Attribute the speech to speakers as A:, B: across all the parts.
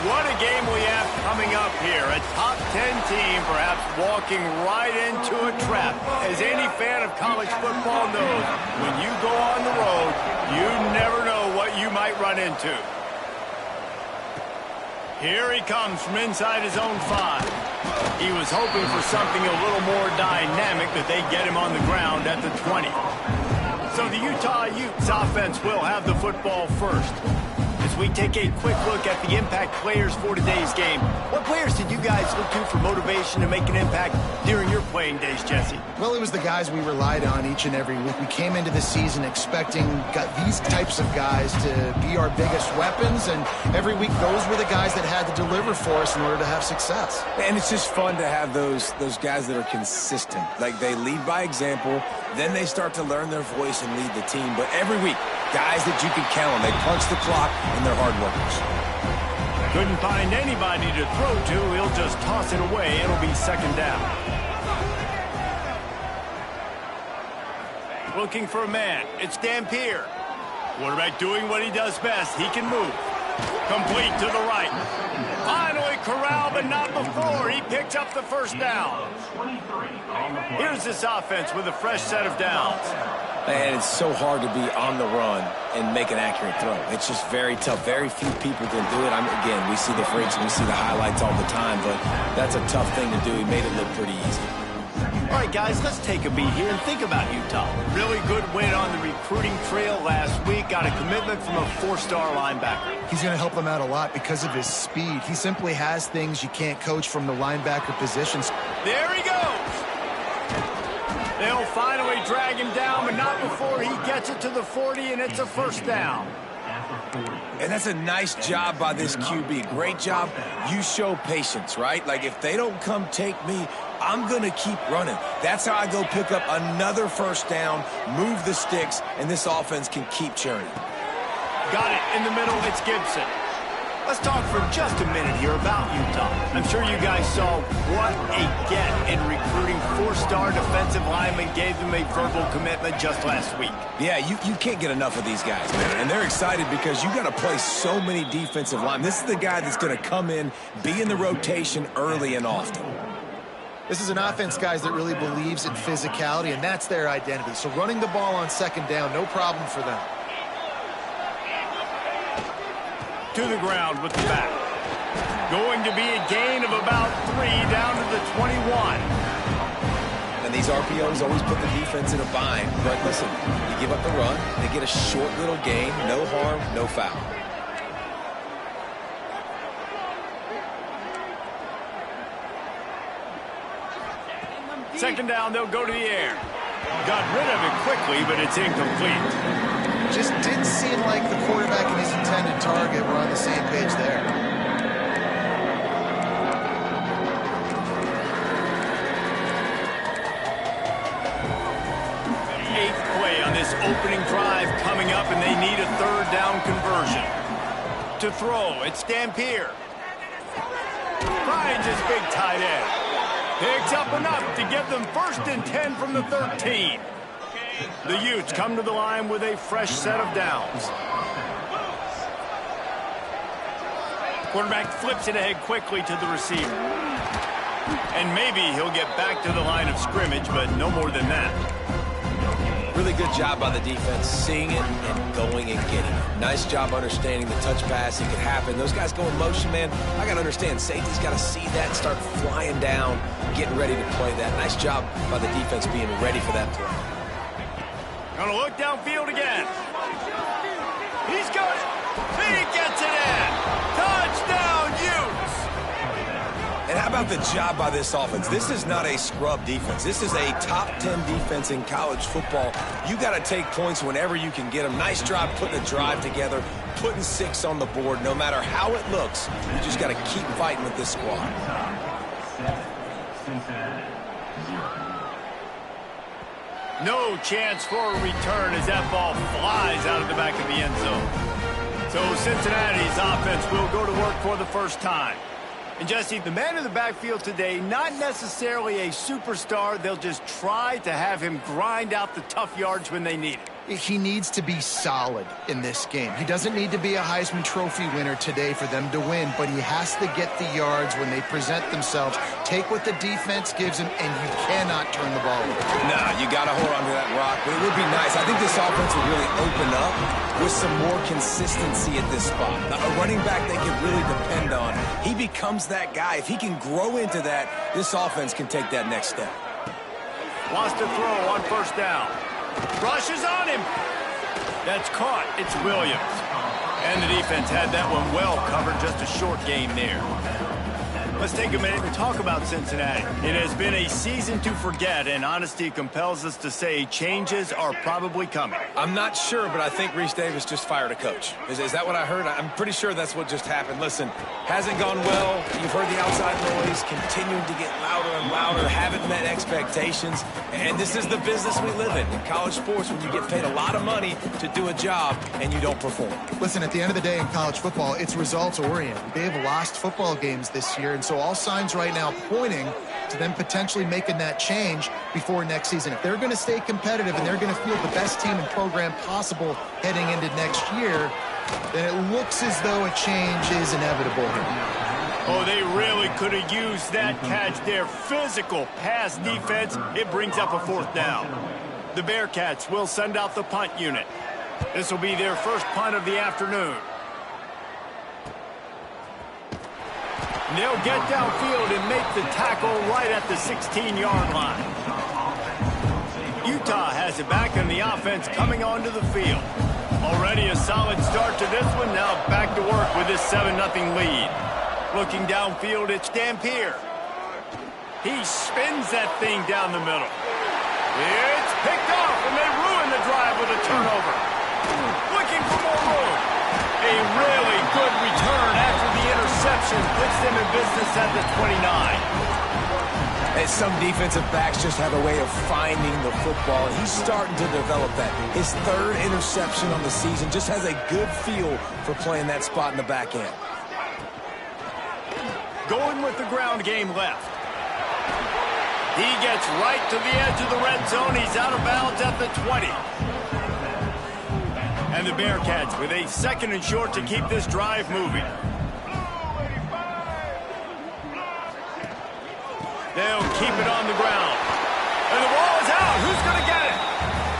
A: What a game we have coming up here. A top 10 team perhaps walking right into a trap. As any fan of college football knows, when you go on the road, you never know what you might run into. Here he comes from inside his own 5. He was hoping for something a little more dynamic, that they get him on the ground at the 20. So the Utah Utes offense will have the football first. As we take a quick look at the impact players for today's game, what players did you guys look to for motivation to make an impact during your playing days, Jesse?
B: Well, it was the guys we relied on each and every week. We came into the season expecting these types of guys to be our biggest weapons, and every week those were the guys that had to deliver for us in order to have success.
C: And it's just fun to have those guys that are consistent. Like, they lead by example, then they start to learn their voice and lead the team. But every week, guys that you can count on. They punch the clock, and they're hard workers.
A: Couldn't find anybody to throw to. He'll just toss it away. It'll be second down. Looking for a man. It's Dampier. Quarterback doing what he does best. He can move. Complete to the right. Finally corralled, but not before. He picked up the first down. Here's this offense with a fresh set of downs.
C: And it's so hard to be on the run and make an accurate throw. It's just very tough. Very few people can do it. Again, we see the freaks, we see the highlights all the time, but that's a tough thing to do. He made it look pretty easy.
A: All right, guys, let's take a beat here and think about Utah. Really good win on the recruiting trail last week. Got a commitment from a 4-star linebacker.
B: He's going to help them out a lot because of his speed. He simply has things you can't coach from the linebacker positions.
A: There he goes. They'll finally drag him down, but not before he gets it to the 40, and it's a first down.
C: And that's a nice job by this QB. Great job. You show patience, right? Like, if they don't come take me, I'm going to keep running. That's how I go pick up another first down, move the sticks, and this offense can keep churning.
A: Got it in the middle. It's Gibson. Let's talk for just a minute here about Utah. I'm sure you guys saw what a get in recruiting. 4-star defensive lineman gave them a verbal commitment just last week.
C: Yeah, you can't get enough of these guys, man. And they're excited because you got to play so many defensive linemen. This is the guy that's going to come in, be in the rotation early and often.
B: This is an offense, guys, that really believes in physicality, and that's their identity. So running the ball on second down, no problem for them.
A: To the ground with the back. Going to be a gain of about 3 down to the 21.
C: And these RPOs always put the defense in a bind. But listen, you give up the run, they get a short little gain, no harm, no foul.
A: Second down, they'll go to the air. Got rid of it quickly, but it's incomplete.
B: Just didn't seem like the quarterback and his intended target were on the same page there.
A: Eighth play on this opening drive coming up, and they need a third down conversion. To throw, it's Dampier. Finds his big tight end. Picks up enough to give them 1st and 10 from the 13. The Utes come to the line with a fresh set of downs. Quarterback flips it ahead quickly to the receiver. And maybe he'll get back to the line of scrimmage, but no more than that.
C: Really good job by the defense, seeing it and going and getting it. Nice job understanding the touch pass. It could happen. Those guys go in motion, man. I got to understand, safety's got to see that and start flying down, getting ready to play that. Nice job by the defense being ready for that play.
A: Gonna look downfield again. He's got it. He gets it in. Touchdown, Utes.
C: And how about the job by this offense? This is not a scrub defense. This is a top 10 defense in college football. You got to take points whenever you can get them. Nice job putting a drive together, putting 6 on the board. No matter how it looks, you just got to keep fighting with this squad.
A: No chance for a return as that ball flies out of the back of the end zone. So Cincinnati's offense will go to work for the first time. And Jesse, the man in the backfield today, not necessarily a superstar. They'll just try to have him grind out the tough yards when they need it.
B: He needs to be solid in this game. He doesn't need to be a Heisman Trophy winner today for them to win, but he has to get the yards when they present themselves. Take what the defense gives him, and you cannot turn the ball over.
C: Nah, you got to hold on to that rock, but it would be nice. I think this offense would really open up with some more consistency at this spot. A running back they can really depend on. He becomes that guy. If he can grow into that, this offense can take that next step.
A: Wants to throw on first down. Rushes on him. That's caught. It's Williams. And the defense had that one well covered. Just a short game there. Let's take a minute and talk about Cincinnati. It has been a season to forget, and honesty compels us to say changes are probably coming.
C: I'm not sure, but I think Reese Davis just fired a coach. Is that what I heard? I'm pretty sure that's what just happened. Listen, hasn't gone well. You've heard the outside noise, continuing to get louder and louder, haven't met expectations. And this is the business we live in college sports, when you get paid a lot of money to do a job and you don't perform.
B: Listen, at the end of the day in college football, it's results-oriented. They have lost football games this year, and so all signs right now pointing to them potentially making that change before next season. If they're going to stay competitive and they're going to field the best team and program possible heading into next year, then it looks as though a change is inevitable here.
A: Oh, they really could have used that catch there. Physical pass defense. It brings up a fourth down. The Bearcats will send out the punt unit. This will be their first punt of the afternoon. They'll get downfield and make the tackle right at the 16-yard line. Utah has it back, and the offense coming onto the field. Already a solid start to this one. Now back to work with this 7-0 lead. Looking downfield, it's Dampier. He spins that thing down the middle. It's picked off, and they ruin the drive with a turnover. Looking for more room. A really good return after the interception puts them in business at the 29.
C: And some defensive backs just have a way of finding the football, and he's starting to develop that. His third interception on the season, just has a good feel for playing that spot in the back end.
A: Going with the ground game left. He gets right to the edge of the red zone. He's out of bounds at the 20. And the Bearcats with a second and short to keep this drive moving. They'll keep it on the ground. And the ball is out. Who's going to get it?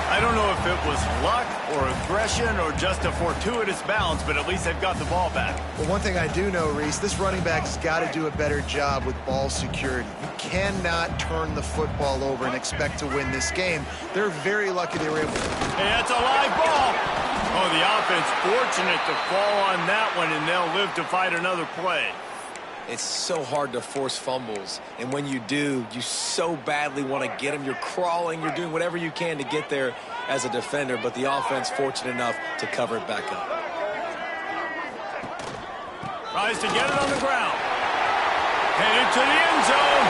A: I don't know if it was luck or aggression or just a fortuitous bounce, but at least they've got the ball back.
B: Well, one thing I do know, Reese, this running back's got to do a better job with ball security. You cannot turn the football over and expect to win this game. They're very lucky they were able to.
A: Hey, that's a live ball. Oh, the offense fortunate to fall on that one, and they'll live to fight another play.
C: It's so hard to force fumbles, and when you do, you so badly want to get them. You're crawling, you're doing whatever you can to get there as a defender, but the offense fortunate enough to cover it back up.
A: Tries to get it on the ground. Headed to the end zone,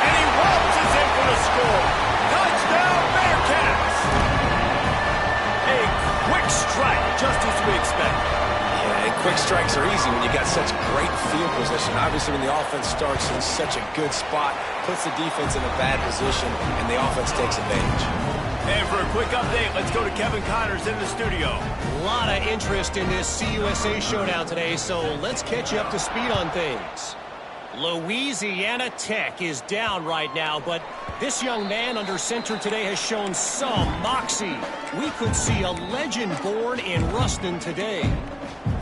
A: and he waltzes in for the score. Touchdown, Bearcats! A quick strike, just as we expected.
C: Yeah, and quick strikes are easy when you got such great field position. Obviously, when the offense starts in such a good spot, puts the defense in a bad position, and the offense takes advantage.
A: And for a quick update, let's go to Kevin Connors in the studio.
D: A lot of interest in this CUSA showdown today, so let's catch you up to speed on things. Louisiana Tech is down right now, but this young man under center today has shown some moxie. We could see a legend born in Ruston today.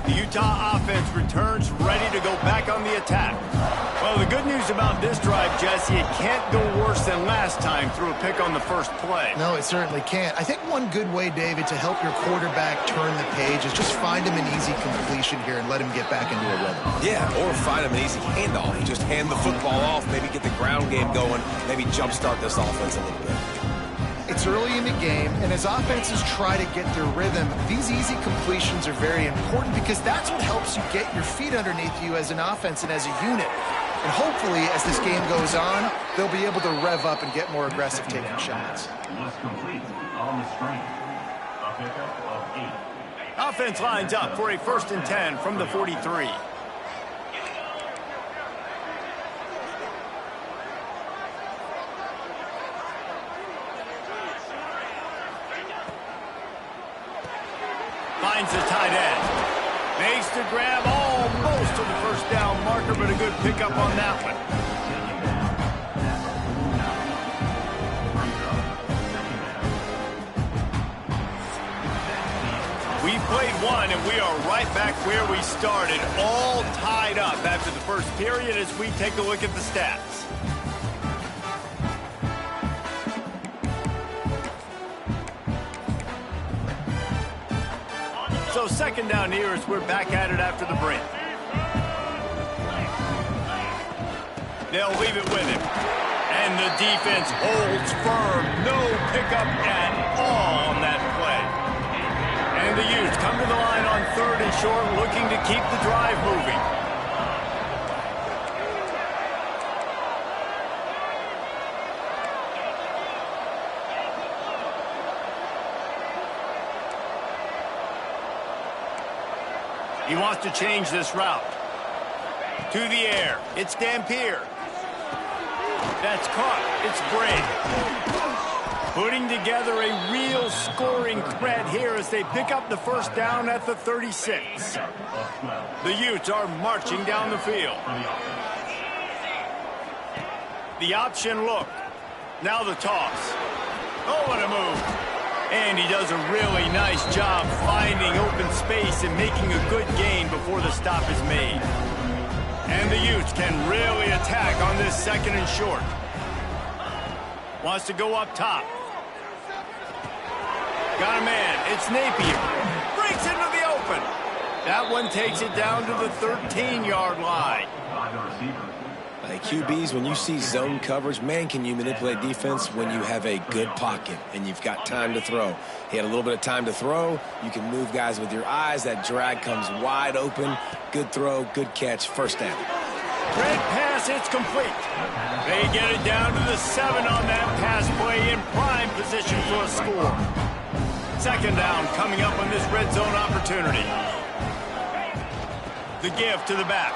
A: The Utah offense returns ready to go back on the attack. Well, the good news about this drive, Jesse, it can't go worse than last time through a pick on the first play.
B: No, it certainly can't. I think one good way, David, to help your quarterback turn the page is just find him an easy completion here and let him get back into a rhythm.
C: Yeah, or find him an easy handoff. Just hand the football off, maybe get the ground game going, maybe jumpstart this offense a little bit.
B: It's early in the game, and as offenses try to get their rhythm, these easy completions are very important because that's what helps you get your feet underneath you as an offense and as a unit. And hopefully, as this game goes on, they'll be able to rev up and get more aggressive taking shots.
A: Offense lines up for a 1st and 10 from the 43. finds the tight end. Makes the grab almost to the first down marker, but a good pickup on that one. We played one, and we are right back where we started, all tied up after the first period as we take a look at the stats. So second down here as we're back at it after the break. They'll leave it with him. And the defense holds firm. No pickup at all on that play. And the Utes come to the line on 3rd and short, looking to keep the drive moving. He wants to change this route. To the air. It's Dampier. That's caught. It's Bray. Putting together a real scoring threat here as they pick up the first down at the 36. The Utes are marching down the field. The option look. Now the toss. Oh, what a move. And he does a really nice job finding open space and making a good gain before the stop is made. And the Utes can really attack on this 2nd and short. Wants to go up top. Got a man. It's Napier. Breaks into the open. That one takes it down to the 13-yard line.
C: Like QBs, when you see zone coverage, man, can you manipulate defense when you have a good pocket and you've got time to throw. He had a little bit of time to throw. You can move guys with your eyes. That drag comes wide open. Good throw, good catch, first down.
A: Red pass, it's complete. They get it down to the 7 on that pass play in prime position for a score. 2nd down coming up on this red zone opportunity. The give to the back.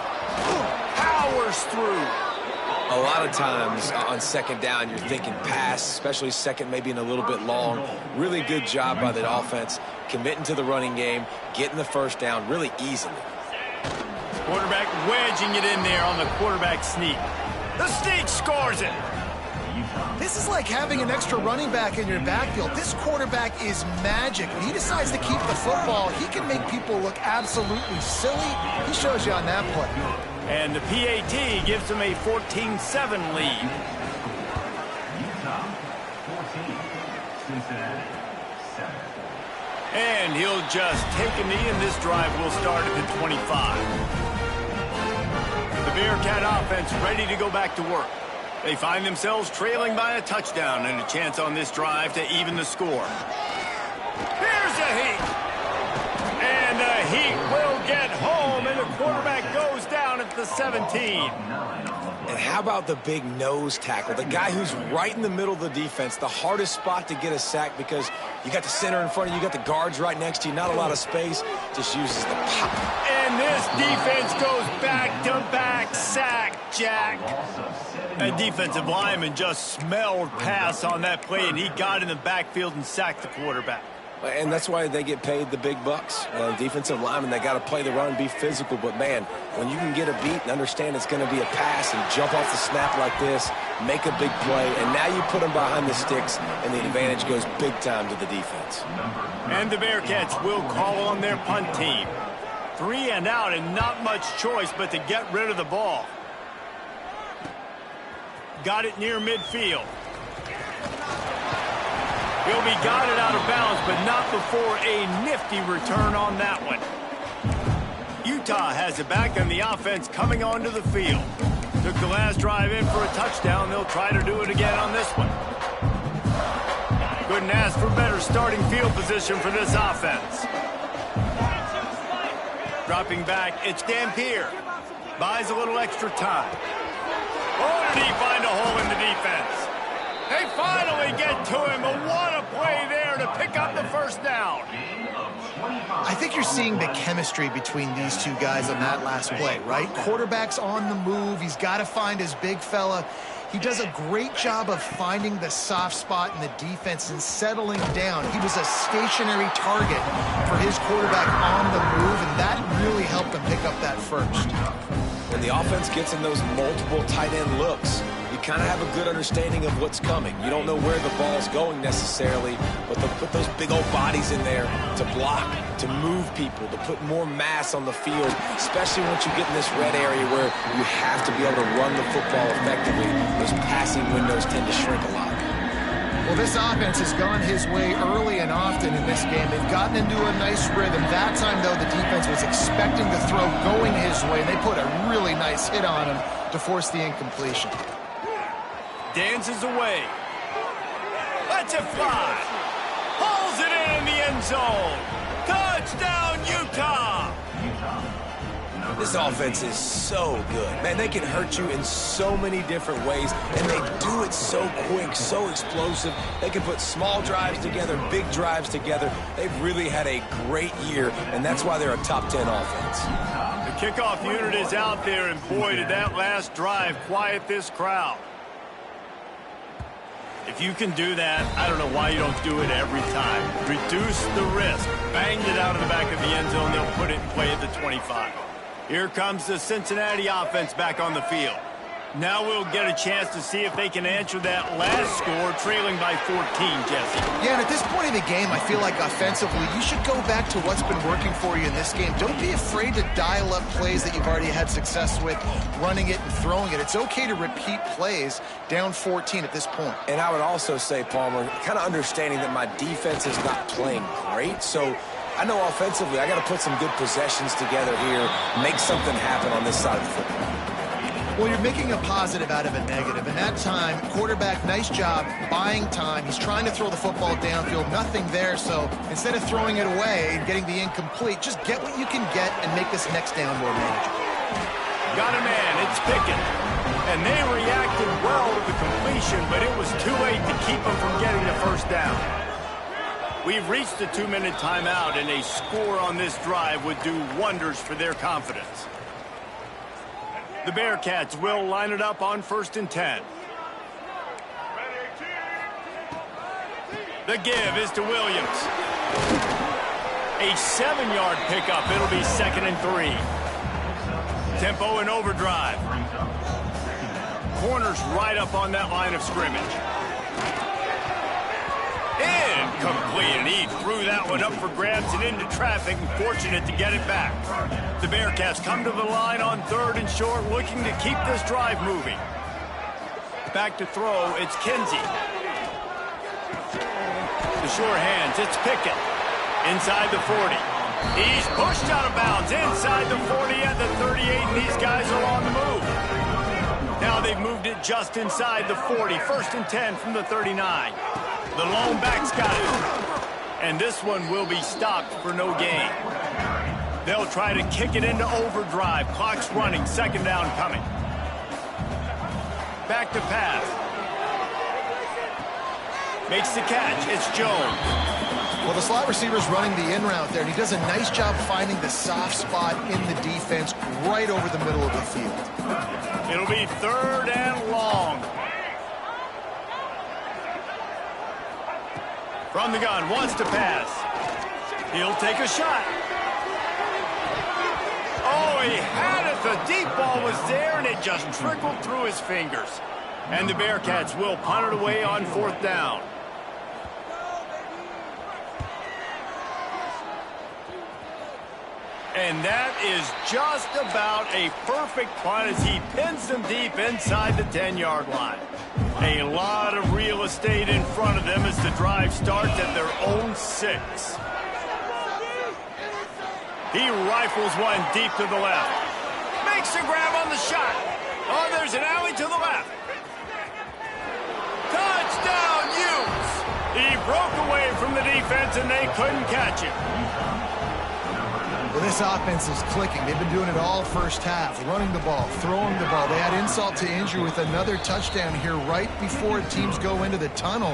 A: Powers through.
C: A lot of times on 2nd down, you're thinking pass, especially 2nd, maybe in a little bit long. Really good job by the offense, committing to the running game, getting the first down really easily.
A: Quarterback wedging it in there on the quarterback sneak. The sneak scores it.
B: This is like having an extra running back in your backfield. This quarterback is magic. When he decides to keep the football, he can make people look absolutely silly. He shows you on that play.
A: And the PAT gives them a 14-7 lead. And he'll just take a knee, and this drive will start at the 25. The Bearcat offense ready to go back to work. They find themselves trailing by a touchdown and a chance on this drive to even the score. Here's a heat. And the Heat will get home, and the quarterback goes down at the 17.
C: And how about the big nose tackle? The guy who's right in the middle of the defense, the hardest spot to get a sack because you got the center in front of you, you got the guards right next to you, not a lot of space, just uses the pop.
A: And this defense goes back-to-back sack, Jack. That defensive lineman just smelled pass on that play, and he got in the backfield and sacked the quarterback.
C: And that's why they get paid the big bucks. Defensive linemen, they got to play the run, be physical. But, man, when you can get a beat and understand it's going to be a pass and jump off the snap like this, make a big play, and now you put them behind the sticks, and the advantage goes big time to the defense.
A: And the Bearcats will call on their punt team. 3 and out and not much choice but to get rid of the ball. Got it near midfield. He'll be guided out of bounds, but not before a nifty return on that one. Utah has it back, and the offense coming onto the field. Took the last drive in for a touchdown. They'll try to do it again on this one. Couldn't ask for better starting field position for this offense. Dropping back, it's Dampier. Buys a little extra time. Oh, did he find a hole in the defense? They finally get to him, but what a play there to pick up the first down.
B: I think you're seeing the chemistry between these two guys on that last play, right? Quarterback's on the move. He's got to find his big fella. He does a great job of finding the soft spot in the defense and settling down. He was a stationary target for his quarterback on the move, and that really helped him pick up that first.
C: When the offense gets in those multiple tight end looks, you kind of have a good understanding of what's coming. You don't know where the ball's going necessarily, but they'll put those big old bodies in there to block, to move people, to put more mass on the field, especially once you get in this red area where you have to be able to run the football effectively. Those passing windows tend to shrink a lot.
B: Well, this offense has gone his way early and often in this game. They've gotten into a nice rhythm. That time, though, the defense was expecting the throw going his way, and they put a really nice hit on him to force the incompletion.
A: Dances away. Lets it fly. Hauls it in the end zone. Touchdown, Utah!
C: This offense is so good. Man, they can hurt you in so many different ways, and they do it so quick, so explosive. They can put small drives together, big drives together. They've really had a great year, and that's why they're a top 10 offense.
A: The kickoff unit is out there, and boy, did that last drive quiet this crowd. If you can do that, I don't know why you don't do it every time. Reduce the risk. Banged it out of the back of the end zone. They'll put it in play at the 25. Here comes the Cincinnati offense back on the field. Now we'll get a chance to see if they can answer that last score, trailing by 14, Jesse.
B: Yeah, and at this point in the game, I feel like offensively, you should go back to what's been working for you in this game. Don't be afraid to dial up plays that you've already had success with, running it and throwing it. It's okay to repeat plays down 14 at this point.
C: And I would also say, Palmer, kind of understanding that my defense is not playing great, so I know offensively I got to put some good possessions together here, make something happen on this side of the football.
B: Well, you're making a positive out of a negative. And that time, quarterback, nice job, buying time. He's trying to throw the football downfield, nothing there. So instead of throwing it away and getting the incomplete, just get what you can get and make this next down more manageable.
A: Got a man, it's Pickett. And they reacted well to the completion, but it was too late to keep them from getting the first down. We've reached the 2-minute timeout, and a score on this drive would do wonders for their confidence. The Bearcats will line it up on 1st and 10. The give is to Williams. A 7-yard pickup. It'll be 2nd and 3. Tempo and overdrive. Corners right up on that line of scrimmage. Incomplete, and he threw that one up for grabs and into traffic, and fortunate to get it back. The Bearcats come to the line on 3rd and short, looking to keep this drive moving. Back to throw, it's Kinsey. The sure hands, it's Pickett. Inside the 40. He's pushed out of bounds inside the 40 at the 38, and these guys are on the move. Now they've moved it just inside the 40. 1st and 10 from the 39. The lone back's got it. And this one will be stopped for no gain. They'll try to kick it into overdrive. Clock's running. 2nd down coming. Back to pass. Makes the catch. It's Jones.
B: Well, the slot receiver's running the in route there, and he does a nice job finding the soft spot in the defense right over the middle of the field.
A: It'll be 3rd and long. From the gun, wants to pass. He'll take a shot. Oh, he had it. The deep ball was there, and it just trickled through his fingers. And the Bearcats will punt it away on 4th down. And that is just about a perfect punt as he pins them deep inside the 10-yard line. A lot of real estate in front of them as the drive starts at their own 6. He rifles one deep to the left. Makes a grab on the shot. Oh, there's an alley to the left. Touchdown, Utes! He broke away from the defense and they couldn't catch him.
B: Well, this offense is clicking. They've been doing it all first half, running the ball, throwing the ball. They had insult to injury with another touchdown here right before teams go into the tunnel.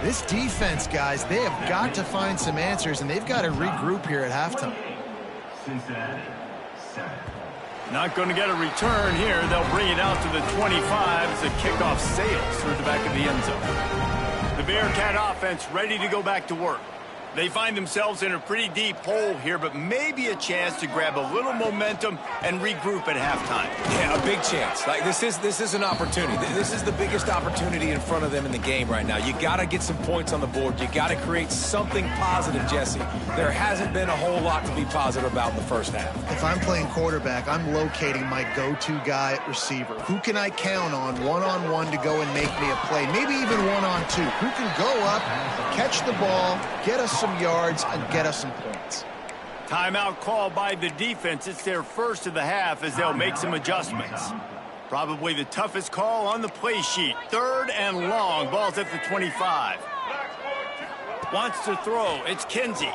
B: This defense, guys, they have got to find some answers, and they've got to regroup here at halftime.
A: Not going to get a return here. They'll bring it out to the 25 as the kickoff sails through the back of the end zone. The Bearcat offense ready to go back to work. They find themselves in a pretty deep hole here, but maybe a chance to grab a little momentum and regroup at halftime.
C: Yeah, a big chance. Like this is an opportunity. This is the biggest opportunity in front of them in the game right now. You got to get some points on the board. You got to create something positive, Jesse. There hasn't been a whole lot to be positive about in the first half.
B: If I'm playing quarterback, I'm locating my go-to guy at receiver. Who can I count on one-on-one to go and make me a play? Maybe even one-on-two. Who can go up, catch the ball, get us some yards, and get us some points.
A: Timeout called by the defense. It's their first of the half as they'll make some adjustments. Probably the toughest call on the play sheet. 3rd and long. Ball's at the 25. Wants to throw. It's Kinsey.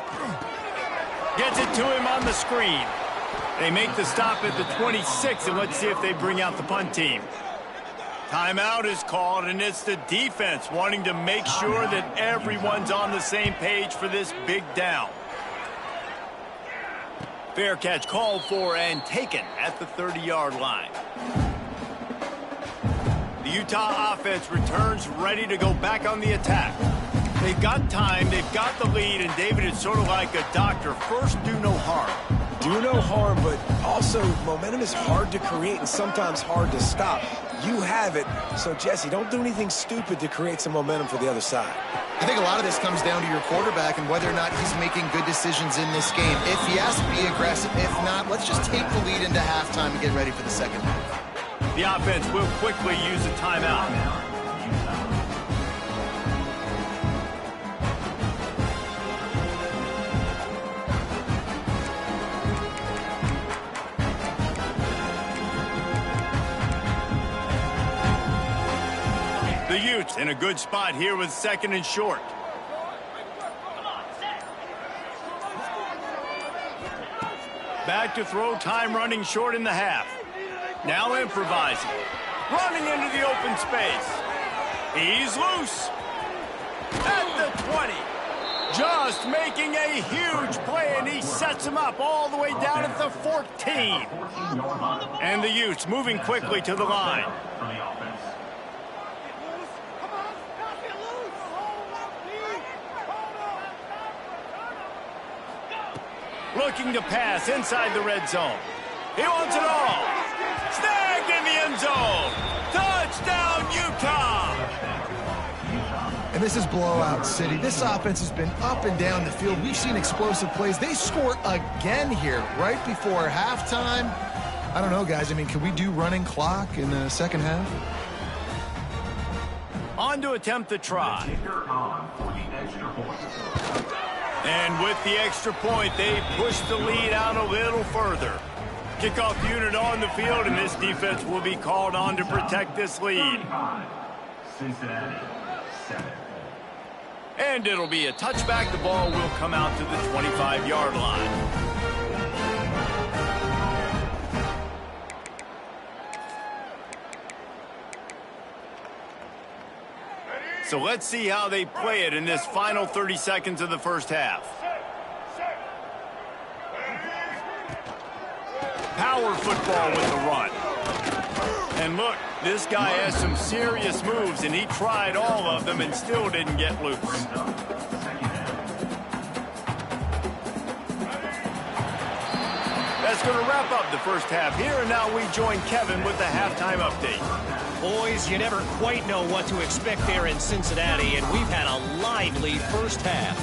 A: Gets it to him on the screen. They make the stop at the 26, and let's see if they bring out the punt team. Timeout is called, and it's the defense wanting to make sure that everyone's on the same page for this big down. Fair catch called for and taken at the 30-yard line. The Utah offense returns ready to go back on the attack. They've got time, they've got the lead, and David, it's sort of like a doctor. First, do no harm.
C: Do no harm, but also momentum is hard to create and sometimes hard to stop. You have it, so Jesse, don't do anything stupid to create some momentum for the other side.
B: I think a lot of this comes down to your quarterback and whether or not he's making good decisions in this game. If he has to be aggressive, if not, let's just take the lead into halftime and get ready for the second half.
A: The offense will quickly use a timeout. The Utes in a good spot here with 2nd and short. Back to throw, time running short in the half. Now improvising. Running into the open space. He's loose. At the 20. Just making a huge play, and he sets him up all the way down at the 14. And the Utes moving quickly to the line. Looking to pass inside the red zone. He wants it all. Snagged in the end zone. Touchdown, Utah.
B: And this is blowout city. This offense has been up and down the field. We've seen explosive plays. They score again here right before halftime. I don't know, guys. I mean, can we do running clock in the second half?
A: On to attempt the try. And with the extra point, they push the lead out a little further. Kickoff unit on the field, and this defense will be called on to protect this lead. And it'll be a touchback. The ball will come out to the 25-yard line. So let's see how they play it in this final 30 seconds of the first half. Power football with the run. And look, this guy has some serious moves, and he tried all of them and still didn't get loose. That's going to wrap up the first half here, and now we join Kevin with the halftime update.
D: Boys, you never quite know what to expect there in Cincinnati, and we've had a lively first half.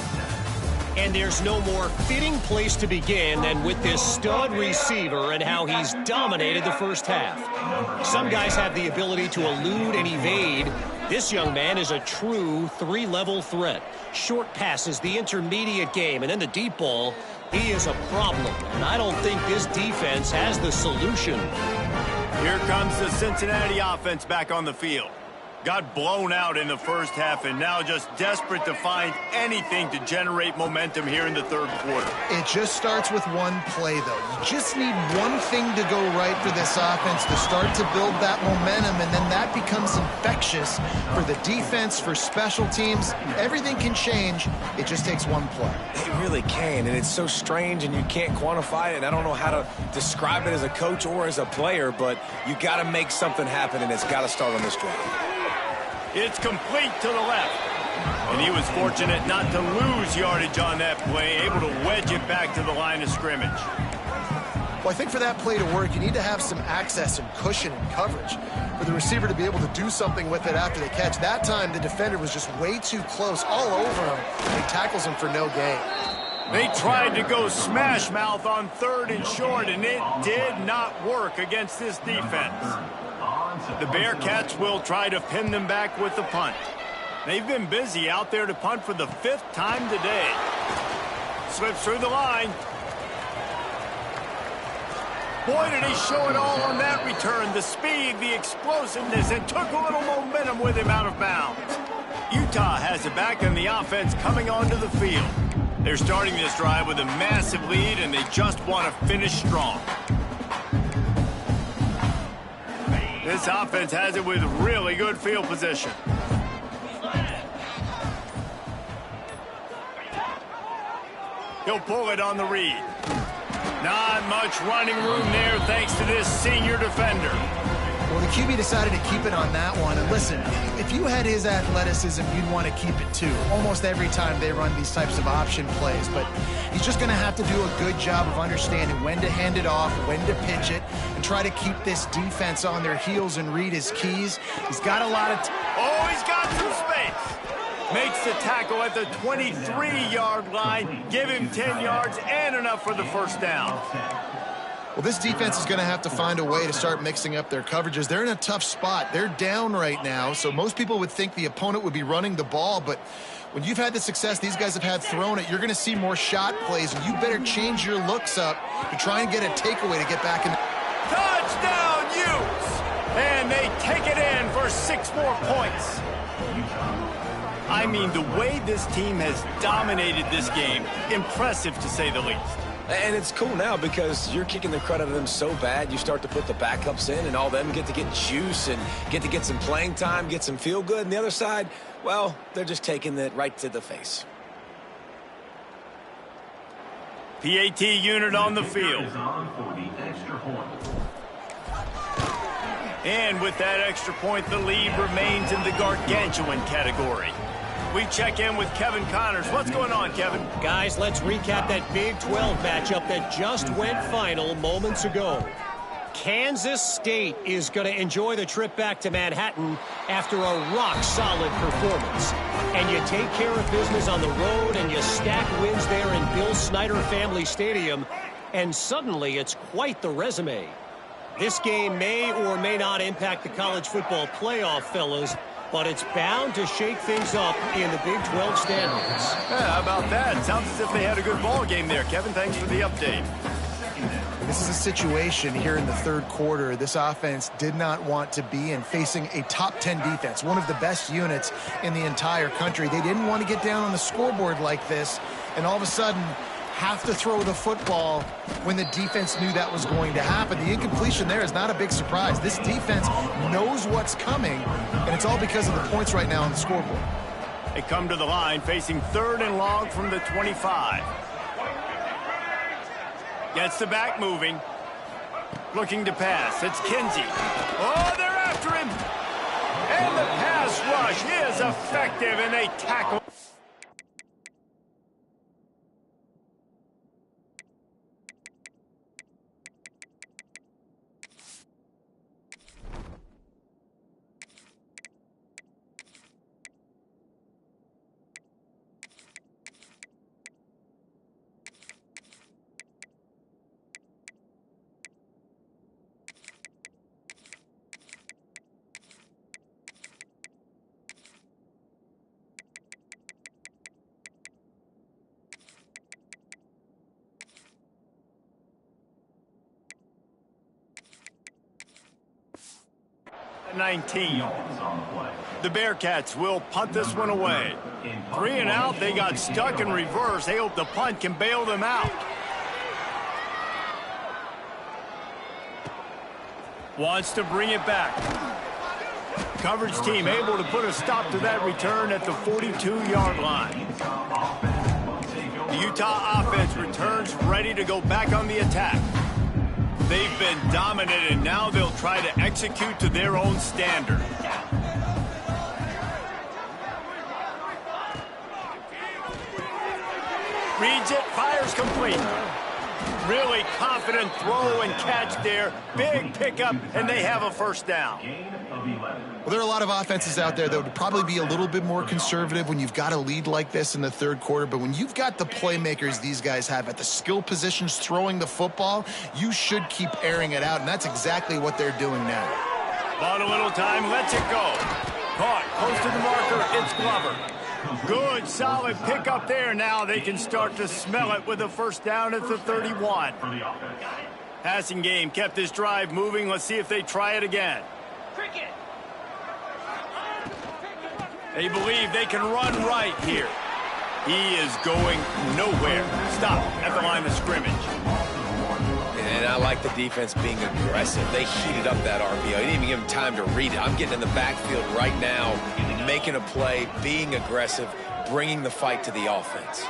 D: And there's no more fitting place to begin than with this stud receiver and how he's dominated the first half. Some guys have the ability to elude and evade. This young man is a true 3-level threat. Short passes, the intermediate game, and then the deep ball. He is a problem, and I don't think this defense has the solution.
A: Here comes the Cincinnati offense back on the field. Got blown out in the first half and now just desperate to find anything to generate momentum here in the third quarter.
B: It just starts with one play, though. You just need one thing to go right for this offense to start to build that momentum, and then that becomes infectious for the defense, for special teams. Everything can change. It just takes one play.
C: It really can, and it's so strange, and you can't quantify it, and I don't know how to describe it as a coach or as a player, but you got to make something happen, and it's got to start on this drive.
A: It's complete to the left. And he was fortunate not to lose yardage on that play, able to wedge it back to the line of scrimmage.
B: Well, I think for that play to work, you need to have some access and cushion and coverage for the receiver to be able to do something with it after the catch. That time, the defender was just way too close, all over him. He tackles him for no gain.
A: They tried to go smash mouth on 3rd and short, and it did not work against this defense. The Bearcats will try to pin them back with the punt. They've been busy out there to punt for the 5th time today. Slips through the line. Boy, did he show it all on that return. The speed, the explosiveness, and took a little momentum with him out of bounds. Utah has it back in the offense coming onto the field. They're starting this drive with a massive lead, and they just want to finish strong. This offense has it with really good field position. He'll pull it on the read. Not much running room there thanks to this senior defender.
B: Well, the QB decided to keep it on that one. And listen, if you had his athleticism, you'd want to keep it too. Almost every time they run these types of option plays. But he's just going to have to do a good job of understanding when to hand it off, when to pitch it, and try to keep this defense on their heels and read his keys. He's got a lot of...
A: He's got some space. Makes the tackle at the 23-yard line. Give him 10 yards and enough for the first down.
B: Well, this defense is going to have to find a way to start mixing up their coverages. They're in a tough spot. They're down right now, so most people would think the opponent would be running the ball, but when you've had the success these guys have had throwing it, you're going to see more shot plays, and you better change your looks up to try and get a takeaway to get back in.
A: Touchdown, Utes! And they take it in for 6 more points. I mean, the way this team has dominated this game, impressive to say the least.
C: And it's cool now because you're kicking the crud out of them so bad, you start to put the backups in, and all them get to get juice and get to get some playing time, get some feel good. And the other side, well, they're just taking it right to the face.
A: PAT unit on the field. And with that extra point, the lead remains in the gargantuan category. We check in with Kevin Connors. What's going on, Kevin?
D: Guys, let's recap that Big 12 matchup that just went final moments ago. Kansas State is going to enjoy the trip back to Manhattan after a rock-solid performance. And you take care of business on the road and you stack wins there in Bill Snyder Family Stadium, and suddenly it's quite the resume. This game may or may not impact the college football playoff, fellas, but it's bound to shake things up in the Big 12 standings.
A: Yeah, how about that? Sounds as if they had a good ball game there. Kevin, thanks for the update.
B: This is a situation here in the third quarter this offense did not want to be in, facing a top 10 defense, one of the best units in the entire country. They didn't want to get down on the scoreboard like this, and all of a sudden have to throw the football when the defense knew that was going to happen. The incompletion there is not a big surprise. This defense knows what's coming, and it's all because of the points right now on the scoreboard.
A: They come to the line facing 3rd and long from the 25. Gets the back moving. Looking to pass. It's Kinsey. Oh, they're after him. And the pass rush is effective, and they tackle. 19. The Bearcats will punt this one away. 3 and out. They got stuck in reverse. They hope the punt can bail them out. Wants to bring it back. Coverage team able to put a stop to that return at the 42-yard line. The Utah offense returns ready to go back on the attack. They've been dominated. Now they'll try to execute to their own standard. Reads it, fires complete. Really confident throw and catch there. Big pickup, and they have a first down.
B: Well, there are a lot of offenses out there that would probably be a little bit more conservative when you've got a lead like this in the third quarter. But when you've got the playmakers these guys have at the skill positions throwing the football, you should keep airing it out, and that's exactly what they're doing now.
A: Bought a little time, lets it go. Caught, close to the marker, it's Glover. Good, solid pickup there. Now they can start to smell it with a first down at the 31. Passing game kept this drive moving. Let's see if they try it again. They believe they can run right here. He is going nowhere. Stop at the line of scrimmage.
C: And I like the defense being aggressive. They heated up that RPO. He didn't even give him time to read it. I'm getting in the backfield right now, making a play, being aggressive, bringing the fight to the offense.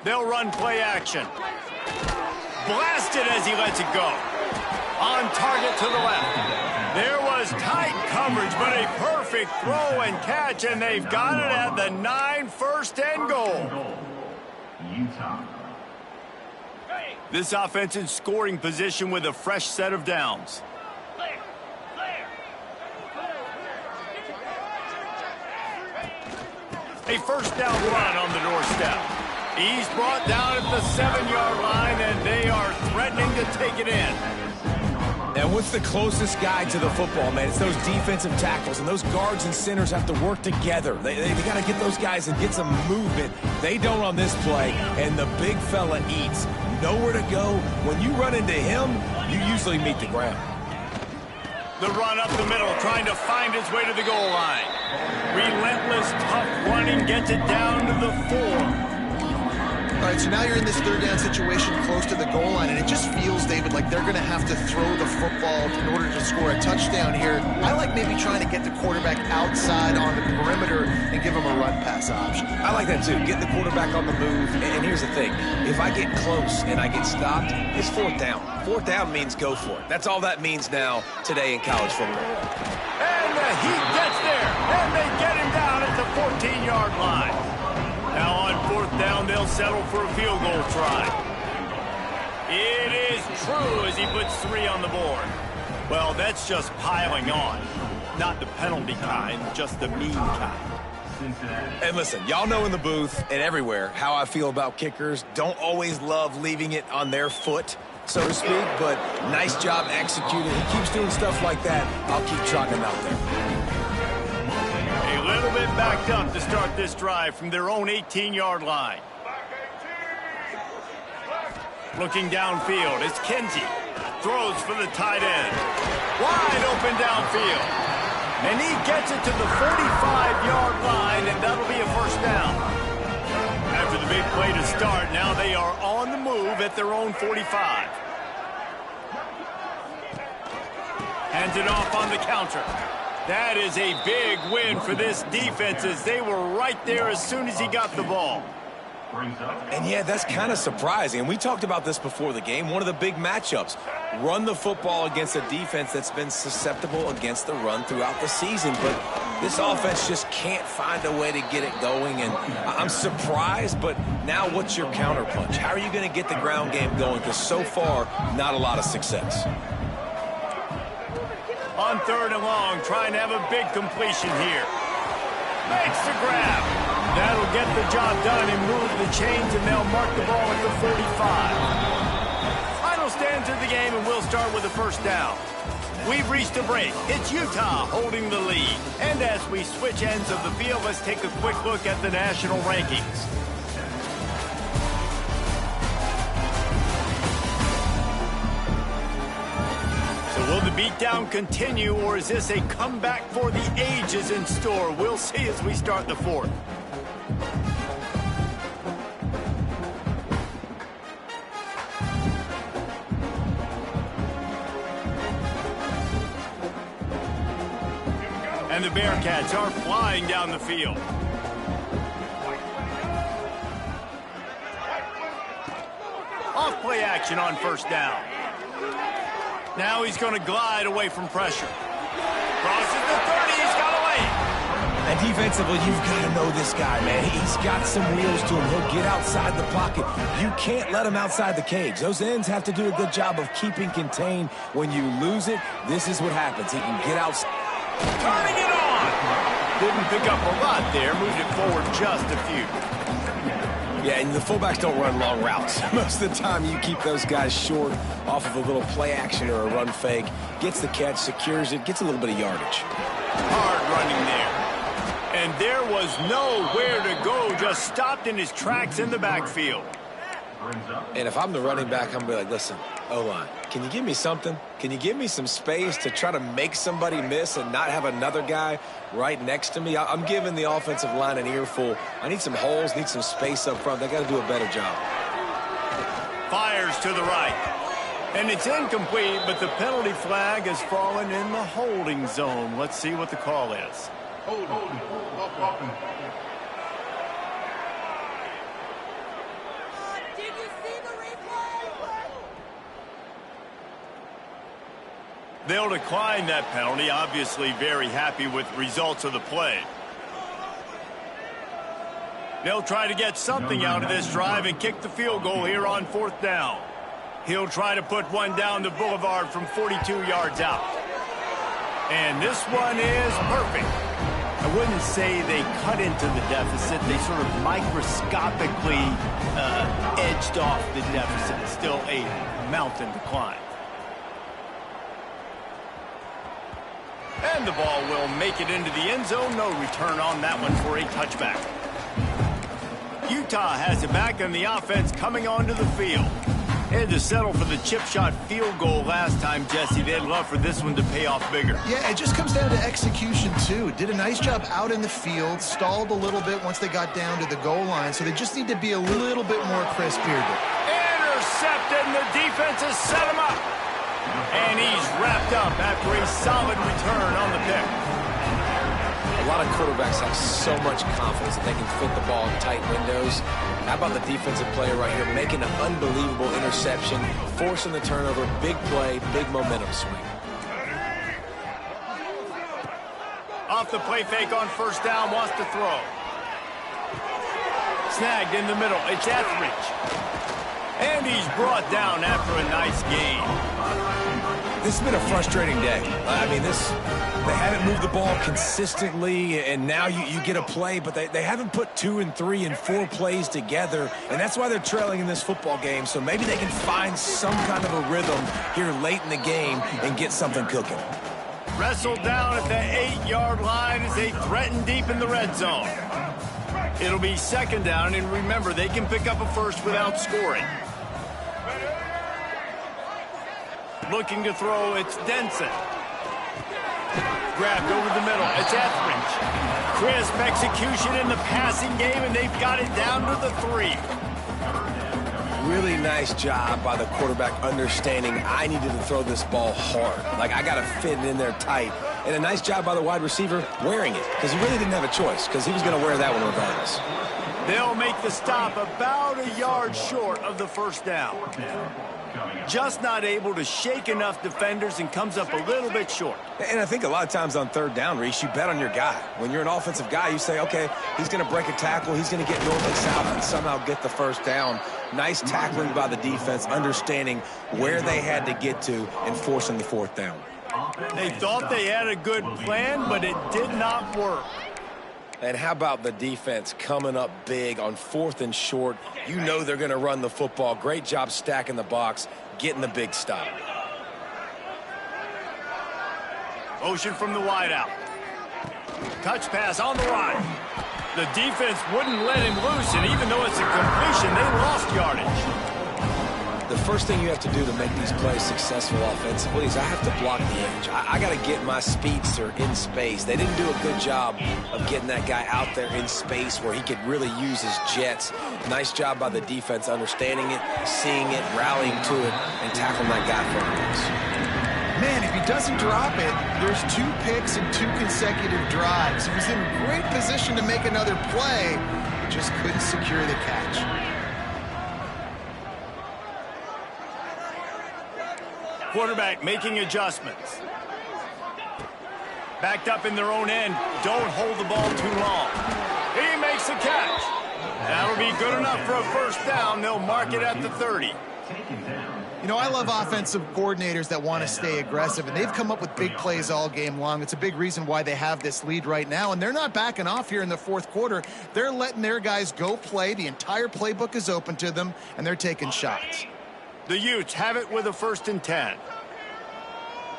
A: They'll run play action. Blasted as he lets it go. On target to the left. There was tight coverage, but a perfect throw and catch, and they've got it at the 9, first and goal.
E: Utah.
A: This offense in scoring position with a fresh set of downs. A first down run on the doorstep. He's brought down at the 7-yard line, and they are threatening to take it in.
C: And what's the closest guy to the football, man? It's those defensive tackles, and those guards and centers have to work together. They got to get those guys and get some movement. They don't on this play, and the big fella eats. Nowhere to go. When you run into him, you usually meet the ground.
A: The run up the middle, trying to find his way to the goal line. Relentless, tough running, gets it down to the 4.
B: All right, so now you're in this third down situation close to the goal line, and it just feels, David, like they're going to have to throw the football in order to score a touchdown here. I like maybe trying to get the quarterback outside on the perimeter and give him a run-pass option.
C: I like that, too. Get the quarterback on the move. And here's the thing. If I get close and I get stopped, it's fourth down. Fourth down means go for it. That's all that means now today in college football.
A: And the heat gets there, and they get him down at the 14-yard line. Now on fourth down, they'll settle for a field goal try. It is true as he puts 3 on the board. Well, that's just piling on. Not the penalty kind, just the mean kind.
C: And listen, y'all know in the booth and everywhere how I feel about kickers. Don't always love leaving it on their foot, so to speak, but nice job executing. He keeps doing stuff like that. I'll keep trotting him out there.
A: A little bit backed up to start this drive from their own 18-yard line. Looking downfield, it's Kinsey. Throws for the tight end. Wide open downfield. And he gets it to the 45-yard line, and that'll be a first down. After the big play to start, now they are on the move at their own 45. Hands it off on the counter. That is a big win for this defense as they were right there as soon as he got the ball.
C: And yeah, that's kind of surprising. And we talked about this before the game. One of the big matchups. Run the football against a defense that's been susceptible against the run throughout the season. But this offense just can't find a way to get it going. And I'm surprised, but now what's your counterpunch? How are you going to get the ground game going? Because so far, not a lot of success.
A: On third and long, trying to have a big completion here. Makes the grab. That'll get the job done and move the chains, and they'll mark the ball at the 45. Final stands of the game, and we'll start with the first down. We've reached a break. It's Utah holding the lead. And as we switch ends of the field, let's take a quick look at the national rankings. So will the the beatdown continue, or is this a comeback for the ages in store? We'll see as we start the fourth. And the Bearcats are flying down the field. Off play action on first down. Now he's going to glide away from pressure. Crosses the 30, he's got away.
C: And defensively, you've got to know this guy, man. He's got some wheels to him. He'll get outside the pocket. You can't let him outside the cage. Those ends have to do a good job of keeping contained. When you lose it, this is what happens. He can get outside.
A: Turning it on. Didn't pick up a lot there. Moved it forward just a few.
C: Yeah, and the fullbacks don't run long routes. Most of the time, you keep those guys short off of a little play action or a run fake. Gets the catch, secures it, gets a little bit of yardage.
A: Hard running there. And there was nowhere to go. Just stopped in his tracks in the backfield.
C: And if I'm the running back, I'm going to be like, listen, O-line, can you give me something? Can you give me some space to try to make somebody miss and not have another guy right next to me? I'm giving the offensive line an earful. I need some holes, need some space up front. They got to do a better job.
A: Fires to the right. And it's incomplete, but the penalty flag has fallen in the holding zone. Let's see what the call is. They'll decline that penalty, obviously very happy with results of the play. They'll try to get something out of this drive and kick the field goal here on fourth down. He'll try to put one down the boulevard from 42 yards out. And this one is perfect. I wouldn't say they cut into the deficit. They sort of microscopically edged off the deficit. It's still a mountain to climb. And the ball will make it into the end zone. No return on that one for a touchback. Utah has it back, and the offense coming onto the field. Had to settle for the chip shot field goal last time, Jesse. They'd love for this one to pay off bigger.
B: Yeah, it just comes down to execution, too. Did a nice job out in the field, stalled a little bit once they got down to the goal line, so they just need to be a little bit more crisp here.
A: Intercepted, and the defense has set him up. And he's wrapped up after a solid return on the pick.
C: A lot of quarterbacks have so much confidence that they can fit the ball in tight windows. How about the defensive player right here making an unbelievable interception, forcing the turnover, big play, big momentum swing.
A: Off the play fake on first down, wants to throw. Snagged in the middle, it's Etheridge. And he's brought down after a nice gain.
C: This has been a frustrating day. I mean, they haven't moved the ball consistently, and now you get a play, but they haven't put 2 and 3 and 4 plays together, and that's why they're trailing in this football game. So maybe they can find some kind of a rhythm here late in the game and get something cooking.
A: Wrestled down at the 8-yard line as they threaten deep in the red zone. It'll be second down, and remember, they can pick up a first without scoring. Looking to throw, it's Denson. Grabbed over the middle, it's Etheridge. Crisp execution in the passing game, and they've got it down to the 3.
C: Really nice job by the quarterback understanding I needed to throw this ball hard. Like, I got to fit it in there tight. And a nice job by the wide receiver wearing it, because he really didn't have a choice, because he was going to wear that one regardless.
A: They'll make the stop about a yard short of the first down. Just not able to shake enough defenders and comes up a little bit short.
C: And I think a lot of times on third down, Reese, you bet on your guy. When you're an offensive guy, you say, okay, he's going to break a tackle, he's going to get north and south and somehow get the first down. Nice tackling by the defense, understanding where they had to get to and forcing the fourth down.
A: They thought they had a good plan, but it did not work.
C: And how about the defense coming up big on 4th and short? You know they're going to run the football. Great job stacking the box, getting the big stop.
A: Motion from the wideout. Touch pass on the run. The defense wouldn't let him loose, and even though it's a completion, they lost yardage.
C: the first thing you have to do to make these plays successful offensively is I have to block the edge. I got to get my speedster in space. They didn't do a good job of getting that guy out there in space where he could really use his jets. Nice job by the defense understanding it, seeing it, rallying to it, and tackling that guy for a loss.
B: Man, if he doesn't drop it, there's 2 picks and 2 consecutive drives. He was in great position to make another play, just couldn't secure the catch.
A: Quarterback making adjustments. Backed up in their own end. Don't hold the ball too long. He makes a catch. That'll be good enough for a first down. They'll mark it at the 30.
B: You know, I love offensive coordinators that want to stay aggressive, and they've come up with big plays all game long. It's a big reason why they have this lead right now, and they're not backing off here in the fourth quarter. They're letting their guys go play. The entire playbook is open to them, and they're taking shots.
A: The Utes have it with a 1st and 10.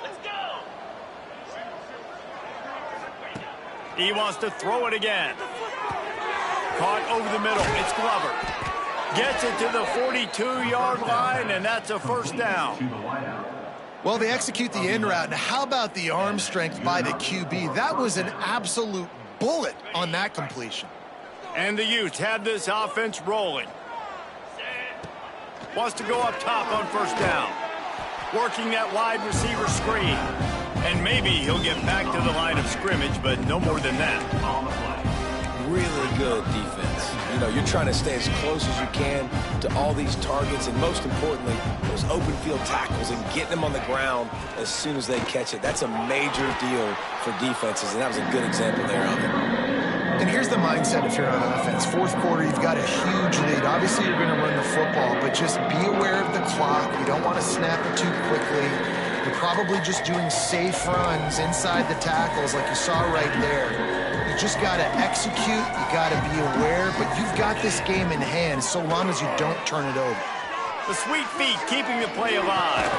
A: Let's go. He wants to throw it again. Caught over the middle. It's Glover. Gets it to the 42-yard line, and that's a first down.
B: Well, they execute the in route. Now, how about the arm strength by the QB? That was an absolute bullet on that completion.
A: And the Utes have this offense rolling. Wants to go up top on first down. Working that wide receiver screen. And maybe he'll get back to the line of scrimmage, but no more than that.
C: Really good defense. You know, you're trying to stay as close as you can to all these targets, and most importantly, those open field tackles and getting them on the ground as soon as they catch it. That's a major deal for defenses, and that was a good example there of it.
B: And here's the mindset if you're on offense. Fourth quarter, you've got a huge lead. Obviously, you're going to run the football, but just be aware of the clock. You don't want to snap it too quickly. You're probably just doing safe runs inside the tackles like you saw right there. You just got to execute. You got to be aware, but you've got this game in hand so long as you don't turn it over.
A: The sweet feet keeping the play alive.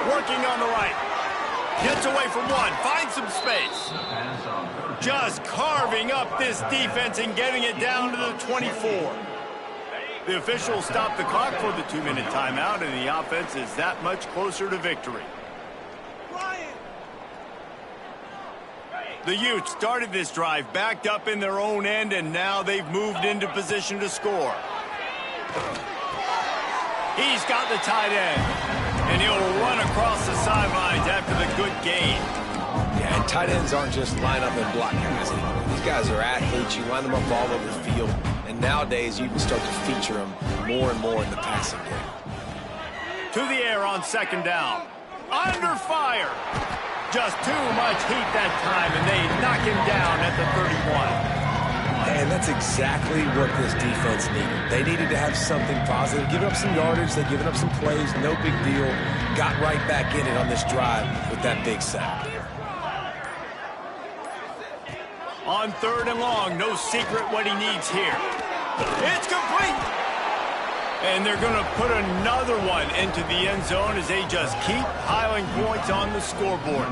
A: Working on the right. Gets away from one. Finds some space. Just carving up this defense and getting it down to the 24. The officials stop the clock for the 2-minute timeout, and the offense is that much closer to victory. The Utes started this drive backed up in their own end, and now they've moved into position to score. He's got the tight end, and he'll run across the sidelines after the good gain.
C: Yeah, and tight ends aren't just line up and block guys anymore. These guys are athletes. You line them up all over the field, and nowadays you can start to feature them more and more in the passing game.
A: To the air on second down. Under fire. Just too much heat that time, and they knock him down at the 31.
C: And that's exactly what this defense needed. They needed to have something positive. Giving up some yardage, they've given up some plays, no big deal. Got right back in it on this drive with that big sack.
A: On 3rd and long, no secret what he needs here. It's complete! And they're going to put another one into the end zone as they just keep piling points on the scoreboard.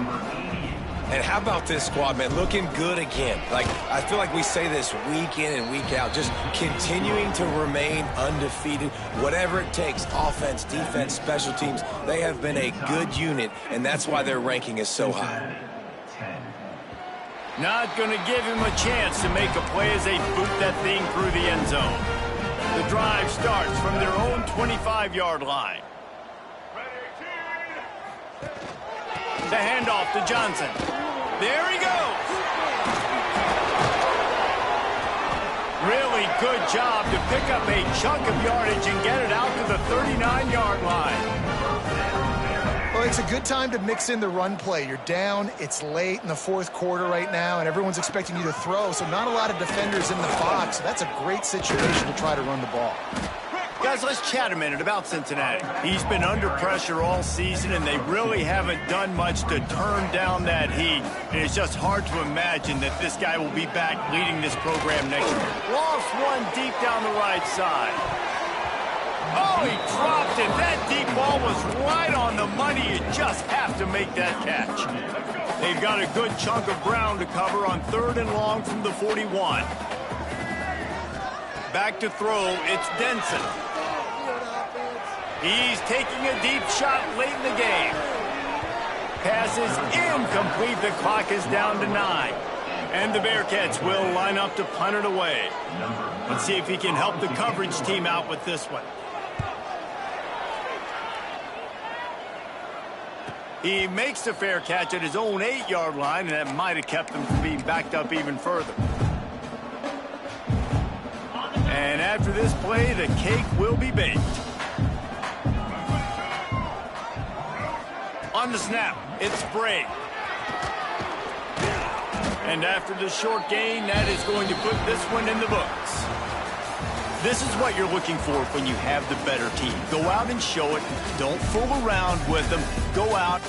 C: And how about this squad, man? Looking good again. Like, I feel like we say this week in and week out, just continuing to remain undefeated. Whatever it takes, offense, defense, special teams, they have been a good unit, and that's why their ranking is so high.
A: Not going to give him a chance to make a play as they boot that thing through the end zone. The drive starts from their own 25-yard line. The handoff to Johnson. There he goes. Really good job to pick up a chunk of yardage and get it out to the 39-yard line.
B: Well, it's a good time to mix in the run play. You're down, it's late in the fourth quarter right now, and everyone's expecting you to throw, so not a lot of defenders in the box. So that's a great situation to try to run the ball.
A: Guys, let's chat a minute about Cincinnati. He's been under pressure all season, and they really haven't done much to turn down that heat. And it's just hard to imagine that this guy will be back leading this program next year. Lost one deep down the right side. Oh, he dropped it. That deep ball was right on the money. You just have to make that catch. They've got a good chunk of ground to cover on 3rd and long from the 41. Back to throw, it's Denson. He's taking a deep shot late in the game. Pass is incomplete. The clock is down to 9. And the Bearcats will line up to punt it away. Let's see if he can help the coverage team out with this one. He makes the fair catch at his own 8-yard line, and that might have kept him from being backed up even further. And after this play, the cake will be baked. On the snap, it's Bray. And after the short gain, that is going to put this one in the books. This is what you're looking for when you have the better team. Go out and show it. Don't fool around with them. Go out